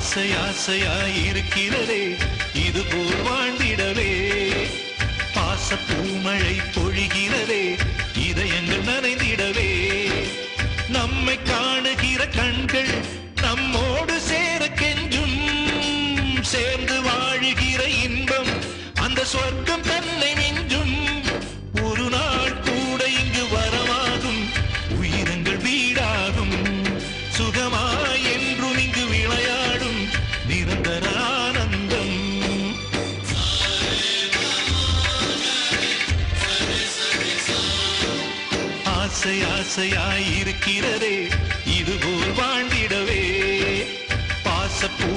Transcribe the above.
ஆசை ஆசையாயிருக்கிறதே இதுபோல் வாழ்ந்திடவே பாச பூமழை பொழிகிறதே இதயங்கள் நனைந்திடவே நம்மை காணுகிற கண்கள் நம்மோடு சேர கெஞ்சும் சேர்ந்து வாழுகிற இன்பம் அந்த சொர்க்கம் தன்னை மிஞ்சும் ஒரு நாள் கூட இங்கு வரமாகும் உயிரங்கள் வீடாகும் சுகமாய் என்றும் இங்கு விளையாடும் நிரந்தர ஆனந்தம் ஆசை ஆசையாயிருக்கிறதே இதுபோல் வாழ்ந்திடவே பாசப்பூ